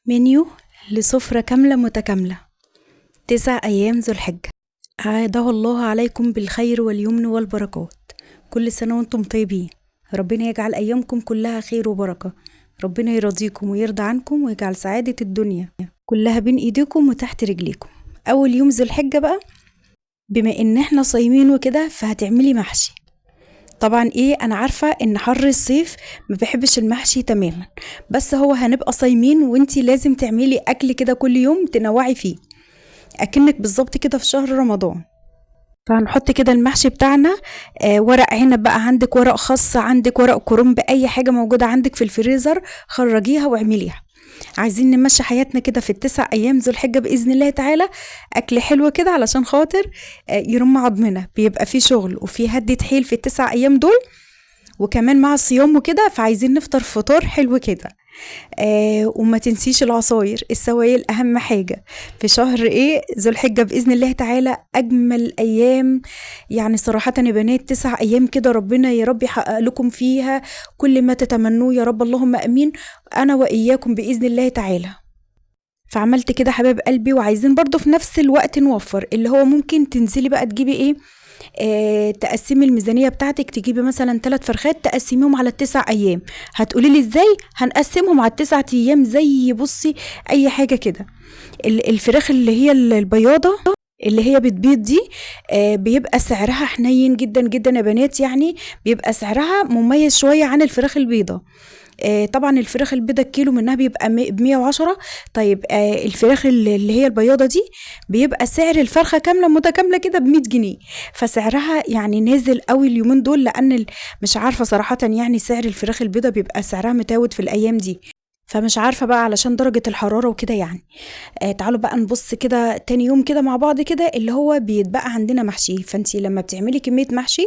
منيو لسفرة كاملة متكاملة. 9 أيام ذو الحجة، عاده الله عليكم بالخير واليمن والبركات. كل سنة وانتم طيبين، ربنا يجعل أيامكم كلها خير وبركة، ربنا يرضيكم ويرضى عنكم ويجعل سعادة الدنيا كلها بين ايديكم وتحت رجليكم. أول يوم ذو الحجة بقى، بما ان احنا صايمين وكده فهتعملي محشي. طبعا انا عارفة ان حر الصيف ما بحبش المحشي تماما، بس هو هنبقى صايمين وانتي لازم تعملي اكل كده كل يوم تنوعي فيه، اكنك بالظبط كده في شهر رمضان. فهنحط كده المحشي بتاعنا، ورق عنب بقى، عندك ورق خاص، عندك ورق كرنب، اي حاجة موجودة عندك في الفريزر خرجيها واعمليها. عايزين نمشي حياتنا كده في ال9 أيام ذو الحجة بإذن الله تعالى، أكل حلو كده علشان خاطر يرم عضمنا، بيبقى فيه شغل وفيه هدة حيل في ال9 أيام دول، وكمان مع الصيام وكده فعايزين نفطر فطار حلو كده. وما تنسيش العصاير، السوائل أهم حاجة في شهر ذو الحجة بإذن الله تعالى، أجمل أيام. يعني صراحة يا بنات 9 أيام كده ربنا يا رب يحقق لكم فيها كل ما تتمنوه يا رب، اللهم أمين، أنا وإياكم بإذن الله تعالى. فعملت كده حباب قلبي، وعايزين برضو في نفس الوقت نوفر، اللي هو ممكن تنزلي بقى تجيبي تقسمي الميزانية بتاعتك، تجيبي مثلا 3 فرخات تقسميهم على ال9 أيام. هتقولي لي ازاي؟ هنقسمهم على ال9 أيام زي بصي أي حاجة كده. الفراخ اللي هي البياضة اللي هي بتبيض دي، بيبقى سعرها حنين جدا جدا يا بنات، يعني بيبقى سعرها مميز شوية عن الفراخ البيضة. طبعا الفراخ البيضة الكيلو منها بيبقى ب110. طيب الفراخ اللي هي البياضة دي بيبقى سعر الفرخة كاملة متكاملة كده ب100 جنيه، فسعرها يعني نازل قوي اليومين دول، لأن مش عارفة صراحة، يعني سعر الفراخ البيضة بيبقى سعرها متاود في الأيام دي، فمش عارفة بقى علشان درجة الحرارة وكده يعني. تعالوا بقى نبص كده تاني يوم كده مع بعض كده، اللي هو بيتبقى عندنا محشي. فانتي لما بتعملي كمية محشي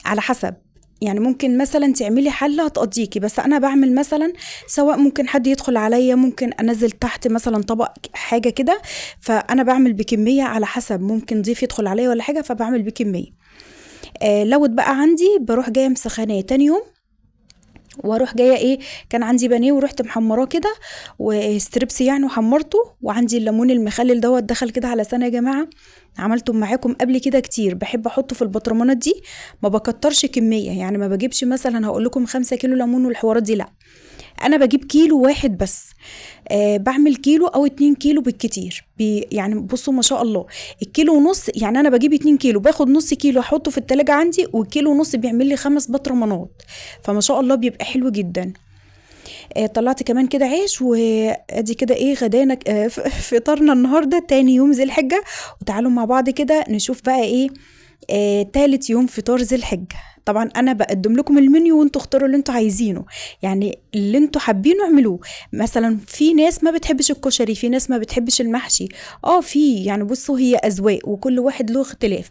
على حسب، يعني ممكن مثلا تعملي حلة هتقضيكي، بس انا بعمل مثلا، سواء ممكن حد يدخل عليا، ممكن انزل تحت مثلا طبق حاجة كده، فانا بعمل بكمية على حسب، ممكن ضيف يدخل عليا ولا حاجة فبعمل بكمية. لو اتبقى عندي بروح جاية مسخناه تاني يوم، واروح جايه كان عندي بانيه ورحت محمراه كده وستريبس يعني، وحمرته، وعندي الليمون المخلل دوت دخل كده على سنه يا جماعه، عملته معاكم قبل كده كتير، بحب احطه في البطرمانات دي، ما بكترش كميه، يعني ما بجيبش مثلا هقول لكم 5 كيلو ليمون والحوارات دي، لا، انا بجيب كيلو واحد بس. بعمل كيلو او 2 كيلو بالكتير، يعني بصوا ما شاء الله، الكيلو ونص، يعني انا بجيب 2 كيلو، باخد نص كيلو احطه في التلاجة عندي، والكيلو ونص بيعمل لي 5 بطرمانات، فما شاء الله بيبقى حلو جدا. طلعت كمان كده عيش، وادي كده غدانا، فطرنا النهارده تاني يوم ذي الحجه. وتعالوا مع بعض كده نشوف بقى تالت يوم فطار ذي الحجه. طبعا انا بقدم لكم المنيو وانتوا اختاروا اللي انتوا عايزينه، يعني اللي انتوا حابينه اعملوه. مثلا في ناس ما بتحبش الكشري، في ناس ما بتحبش المحشي، في يعني بصوا هي اذواق وكل واحد له اختلاف،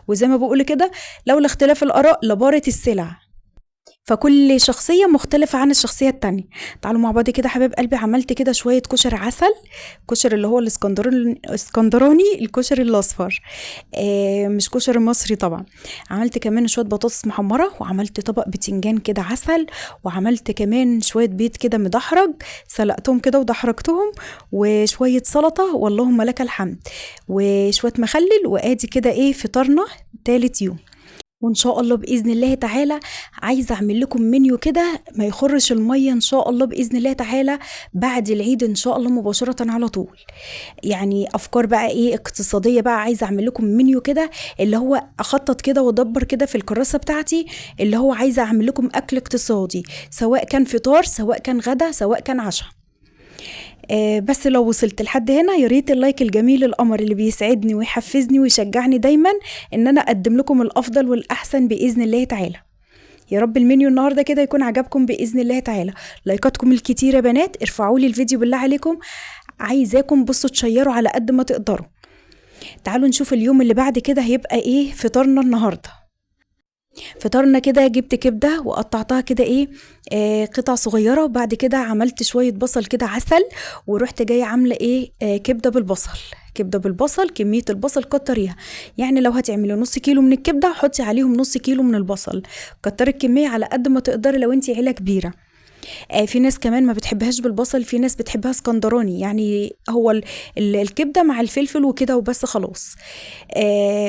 وزي ما بقول كده لولا اختلاف الاراء لبارت السلع، فكل شخصية مختلفة عن الشخصية التانية. تعالوا مع بعض كده حبايب قلبي، عملت كده شوية كشر عسل، كشر اللي هو الاسكندراني، الكشر الاصفر، مش كشر مصري طبعا. عملت كمان شوية بطاطس محمرة، وعملت طبق بتنجان كده عسل، وعملت كمان شوية بيض كده مدحرج، سلقتهم كده ودحرجتهم، وشوية سلطة واللهم لك الحمد، وشوية مخلل، وادي كده فطرنا تالت يوم. وان شاء الله باذن الله تعالى عايزه اعمل لكم منيو كده ما يخرش الميه ان شاء الله باذن الله تعالى بعد العيد ان شاء الله مباشره على طول. يعني افكار بقى اقتصاديه بقى، عايزه اعمل لكم منيو كده، اللي هو اخطط كده وادبر كده في الكراسه بتاعتي، اللي هو عايزه اعمل لكم اكل اقتصادي، سواء كان فطار، سواء كان غدا، سواء كان عشاء. بس لو وصلت لحد هنا يا ريت اللايك الجميل القمر اللي بيسعدني ويحفزني ويشجعني دايما ان انا اقدم لكم الافضل والاحسن باذن الله تعالى. يا رب المنيو النهارده كده يكون عجبكم باذن الله تعالى. لايكاتكم الكتير يا بنات، ارفعوا لي الفيديو بالله عليكم، عايزاكم بصوا تشيروا على قد ما تقدروا. تعالوا نشوف اليوم اللي بعد كده هيبقى فطارنا النهارده. فطرنا كده، جبت كبدة وقطعتها كده قطع صغيرة، وبعد كده عملت شوية بصل كده عسل، ورحت جاية عاملة كبدة بالبصل. كبدة بالبصل، كمية البصل كتريها، يعني لو هتعملي نص كيلو من الكبدة حطي عليهم نص كيلو من البصل، كتري الكمية على قد ما تقدري لو انتي عيلة كبيرة. في ناس كمان ما بتحبهاش بالبصل، في ناس بتحبها اسكندراني، يعني هو الكبدة مع الفلفل وكده وبس خلاص.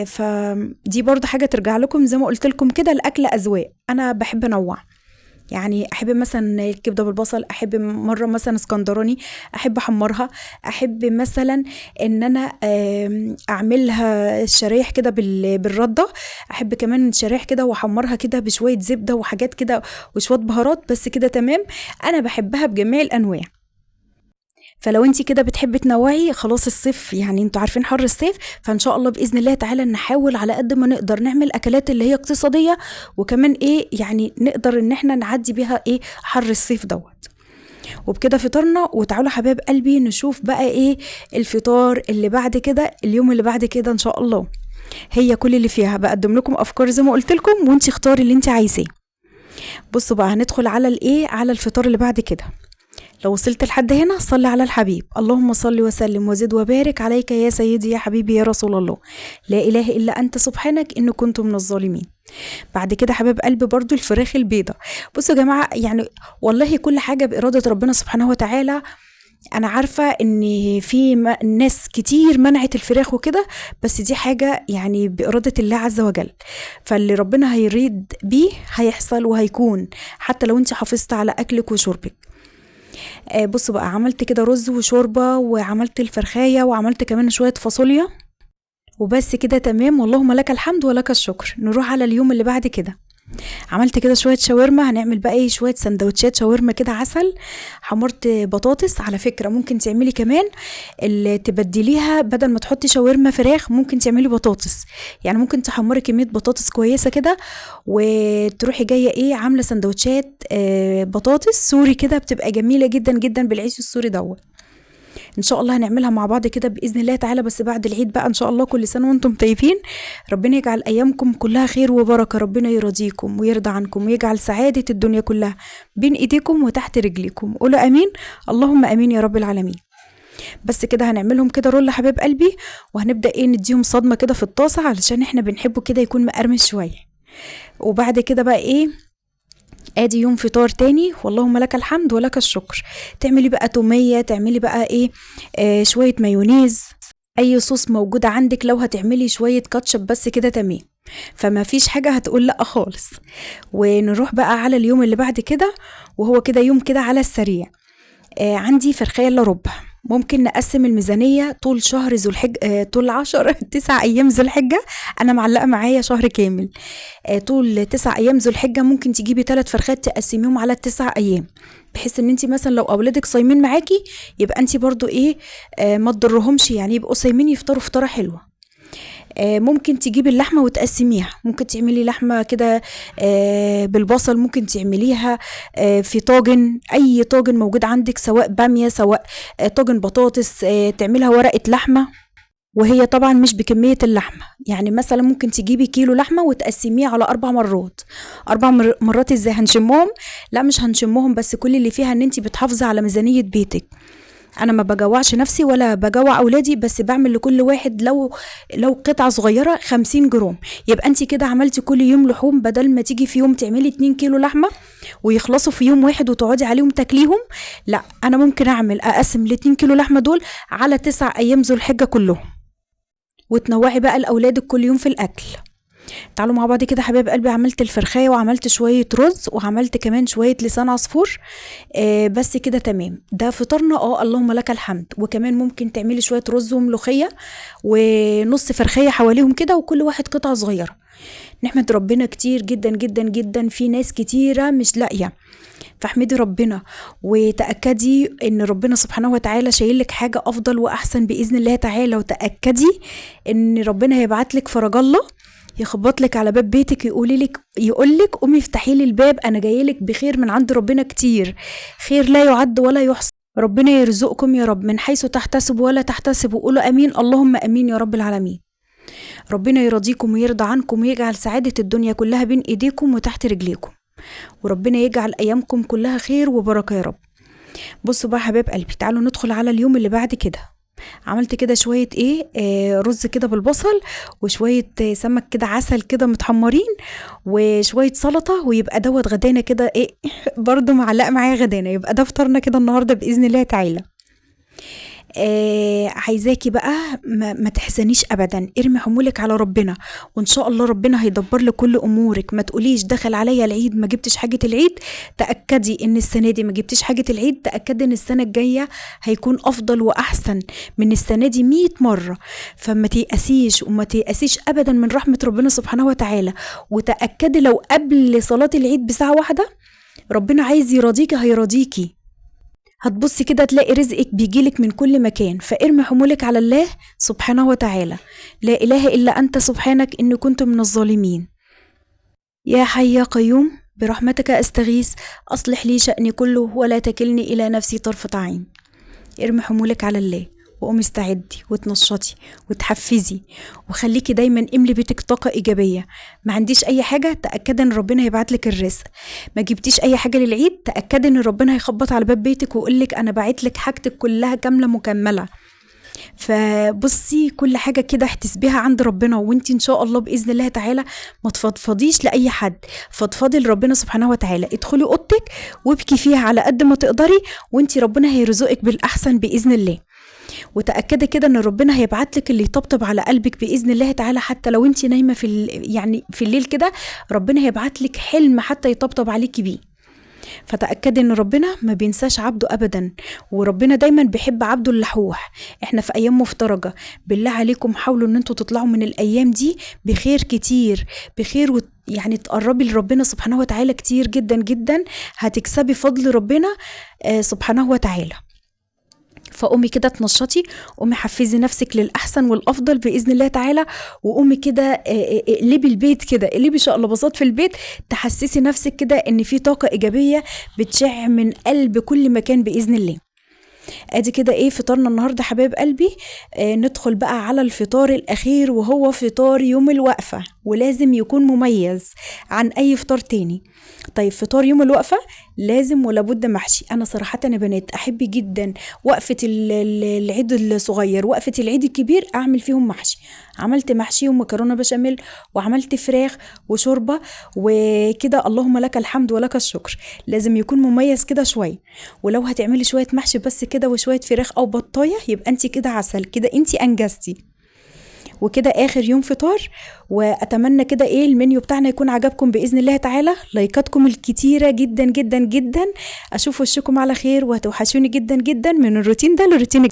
فدي برضه حاجة ترجع لكم، زي ما قلت لكم كده الأكل أذواق. أنا بحب أنوع، يعني احب مثلا الكبده بالبصل، احب مره مثلا اسكندراني، احب احمرها، احب مثلا ان انا اعملها شرايح كده بالرده، احب كمان شرايح كده واحمرها كده بشويه زبده وحاجات كده وشويه بهارات بس كده تمام. انا بحبها بجميع الانواع. فلو انت كده بتحبي تنوعي، خلاص الصيف يعني انتوا عارفين حر الصيف، فان شاء الله باذن الله تعالى نحاول على قد ما نقدر نعمل اكلات اللي هي اقتصاديه، وكمان ايه يعني نقدر ان احنا نعدي بيها ايه حر الصيف دوت. وبكده فطرنا، وتعالوا حبايب قلبي نشوف بقى ايه الفطار اللي بعد كده، اليوم اللي بعد كده ان شاء الله. هي كل اللي فيها بقدم لكم افكار زي ما قلت لكم، وانت اختاري اللي انت عايزاه. بصوا بقى هندخل على الايه، على الفطار اللي بعد كده. لو وصلت لحد هنا صلي على الحبيب، اللهم صل وسلم وزد وبارك عليك يا سيدي يا حبيبي يا رسول الله، لا إله إلا أنت سبحانك إن كنت من الظالمين. بعد كده حبيب قلبي برضو الفراخ البيضة. بصوا يا جماعة، يعني والله كل حاجة بإرادة ربنا سبحانه وتعالى. أنا عارفة إن في ناس كتير منعت الفراخ وكده، بس دي حاجة يعني بإرادة الله عز وجل، فاللي ربنا هيريد بيه هيحصل وهيكون، حتى لو انت حافظت على أكلك وشربك. بصوا بقى، عملت كده رز وشوربة، وعملت الفرخاية، وعملت كمان شوية فاصوليا، وبس كده تمام، واللهم لك الحمد ولك الشكر. نروح على اليوم اللي بعد كده. عملت كده شوية شاورما، هنعمل بقى ايه شوية سندوتشات شاورما كده عسل. حمرت بطاطس، على فكرة ممكن تعملي كمان اللي تبدليها، بدل ما تحطي شاورما فراخ ممكن تعملي بطاطس، يعني ممكن تحمري كمية بطاطس كويسة كده، وتروحي جاية ايه عاملة سندوتشات بطاطس سوري كده، بتبقى جميلة جدا جدا بالعيش السوري دوت. ان شاء الله هنعملها مع بعض كده باذن الله تعالى، بس بعد العيد بقى ان شاء الله. كل سنه وانتم طيبين، ربنا يجعل ايامكم كلها خير وبركه، ربنا يرضيكم ويرضى عنكم، ويجعل سعاده الدنيا كلها بين ايديكم وتحت رجليكم. قولوا امين، اللهم امين يا رب العالمين. بس كده هنعملهم كده رول حبيب قلبي، وهنبدا ايه نديهم صدمه كده في الطاسه، علشان احنا بنحبه كده يكون مقرمش شويه. وبعد كده بقى ايه، ادي يوم فطار تاني، واللهم لك الحمد ولك الشكر. تعملي بقى تومية، تعملي بقى ايه شوية مايونيز، اي صوص موجودة عندك، لو هتعملي شوية كاتشب بس كده تمام، فما فيش حاجة هتقول لا خالص. ونروح بقى على اليوم اللي بعد كده، وهو كده يوم كده على السريع. عندي فرخية الا ربع. ممكن نقسم الميزانية طول شهر ذو الحجة، طول 9 أيام ذو الحجة. أنا معلقة معايا شهر كامل. طول 9 أيام ذو الحجة ممكن تجيبي 3 فرخات تقسميهم على 9 أيام، بحيث ان انت مثلا لو اولادك صايمين معاكي، يبقى انت برضو ايه ما تضرهمش، يعني يبقوا صايمين يفطروا فطارة حلوة. ممكن تجيبي اللحمة وتقسميها، ممكن تعملي لحمة كده بالبصل، ممكن تعمليها في طاجن، أي طاجن موجود عندك، سواء بامية، سواء طاجن بطاطس، تعملها ورقة لحمة. وهي طبعا مش بكمية اللحمة، يعني مثلا ممكن تجيبي كيلو لحمة وتقسميه على 4 مرات. 4 مرات ازاي هنشمهم؟ لا مش هنشمهم، بس كل اللي فيها ان انت بتحافظي على ميزانية بيتك. انا ما بجوعش نفسي ولا بجوع اولادي، بس بعمل لكل واحد لو قطعة صغيرة 50 جرام، يبقى انت كده عملتي كل يوم لحوم، بدل ما تيجي في يوم تعملي 2 كيلو لحمة ويخلصوا في يوم واحد وتقعدي عليهم تاكليهم. لا، انا ممكن اقسم ال 2 كيلو لحمة دول على 9 ايام ذو الحجة كلهم، وتنوعي بقى لاولادك كل يوم في الاكل. تعالوا مع بعض كده حبايب قلبي. عملت الفرخايه، وعملت شويه رز، وعملت كمان شويه لسان عصفور. بس كده تمام، ده فطرنا. اللهم لك الحمد. وكمان ممكن تعملي شويه رز وملوخيه ونص فرخايه حواليهم كده، وكل واحد قطعه صغيره. نحمد ربنا كتير جدا جدا جدا، في ناس كتيره مش لاقيه، فاحمدي ربنا وتأكدي ان ربنا سبحانه وتعالى شايل لك حاجة افضل واحسن بإذن الله تعالى، وتأكدي ان ربنا هيبعت لك فرج الله، يخبط لك على باب بيتك، يقول لك قومي افتحي لي الباب، انا جاي لك بخير من عند ربنا كتير، خير لا يعد ولا يحصى. ربنا يرزقكم يا رب من حيث تحتسب ولا تحتسب. قولوا امين، اللهم امين يا رب العالمين. ربنا يرضيكم ويرضى عنكم، ويجعل سعادة الدنيا كلها بين ايديكم وتحت رجليكم، وربنا يجعل ايامكم كلها خير وبركة يا رب. بصوا بقى حباب قلبي، تعالوا ندخل على اليوم اللي بعد كده. عملت كده شوية ايه رز كده بالبصل، وشوية سمك كده عسل كده متحمرين، وشوية سلطة، ويبقى دوت غدانا كده ايه برضو معلق معايا غدانا، يبقى ده فطرنا كده النهاردة بإذن الله تعالى. عايزاكي بقى ما تحزنيش ابدا، ارمي حمولك على ربنا، وان شاء الله ربنا هيدبر لك كل امورك. ما تقوليش دخل عليا العيد ما جبتش حاجه العيد، تاكدي ان السنه دي ما جبتيش حاجه العيد، تاكدي ان السنه الجايه هيكون افضل واحسن من السنه دي 100 مره. فما تيأسيش وما تيأسيش ابدا من رحمه ربنا سبحانه وتعالى، وتاكدي لو قبل صلاه العيد بساعه واحده ربنا عايز يراضيكي هيراضيكي. هتبصي كده تلاقي رزقك بيجيلك من كل مكان. فارمي حمولك على الله سبحانه وتعالى. لا إله إلا أنت سبحانك إني كنت من الظالمين. يا حي يا قيوم برحمتك أستغيث، أصلح لي شأني كله ولا تكلني إلى نفسي طرفة عين. ارمي حمولك على الله، وقومي استعدي وتنشطي وتحفزي، وخليكي دايما املي بيتك طاقة إيجابية. ما عنديش أي حاجة، تأكد إن ربنا هيبعتلك الرزق. ما جبتيش أي حاجة للعيد، تأكد إن ربنا هيخبط على باب بيتك ويقولك أنا بعتلك حاجتك كلها كاملة مكملة. فبصي كل حاجة كده احتسبيها عند ربنا، وانتي ان شاء الله بإذن الله تعالى ما تفضفضيش لأي حد، فضفضي لربنا سبحانه وتعالى. ادخلي اوضتك وابكي فيها على قد ما تقدري، وانتي ربنا هيرزقك بالأحسن بإذن الله. وتأكدي كده ان ربنا هيبعتلك اللي يطبطب على قلبك بإذن الله تعالى. حتى لو انتي نايمة يعني في الليل كده، ربنا هيبعتلك حلم حتى يطبطب عليكي بيه. فتأكدي ان ربنا ما بينساش عبده ابدا، وربنا دايما بيحب عبده اللحوح. احنا في ايام مفترجة، بالله عليكم حاولوا ان انتوا تطلعوا من الايام دي بخير كتير، بخير يعني تقربي لربنا سبحانه وتعالى كتير جدا جدا، هتكسبي فضل ربنا سبحانه وتعالى. فقومي كده تنشطي، قومي حفزي نفسك للأحسن والأفضل بإذن الله تعالى، وقومي كده اقلبي البيت كده، اقلبي شقلباظات في البيت، تحسسي نفسك كده ان في طاقة إيجابية بتشع من قلب كل مكان بإذن الله. ادي كده ايه فطارنا النهارده حبايب قلبي. ندخل بقى على الفطار الاخير، وهو فطار يوم الوقفه، ولازم يكون مميز عن اي فطار تاني. طيب فطار يوم الوقفه لازم ولابد محشي. انا صراحه يا بنات احب جدا وقفه العيد الصغير وقفه العيد الكبير اعمل فيهم محشي. عملت محشي ومكرونه بشاميل، وعملت فراخ وشوربه وكده، اللهم لك الحمد ولك الشكر. لازم يكون مميز كده شويه. ولو هتعملي شويه محشي بس كده وشويه فراخ او بطايه، يبقى انت كده عسل، كده انت انجزتي. وكده اخر يوم فطار، واتمنى كده ايه المنيو بتاعنا يكون عجبكم باذن الله تعالى. لايكاتكم الكتيره جدا جدا جدا. اشوف وشكم على خير، وهتوحشوني جدا جدا من الروتين ده للروتين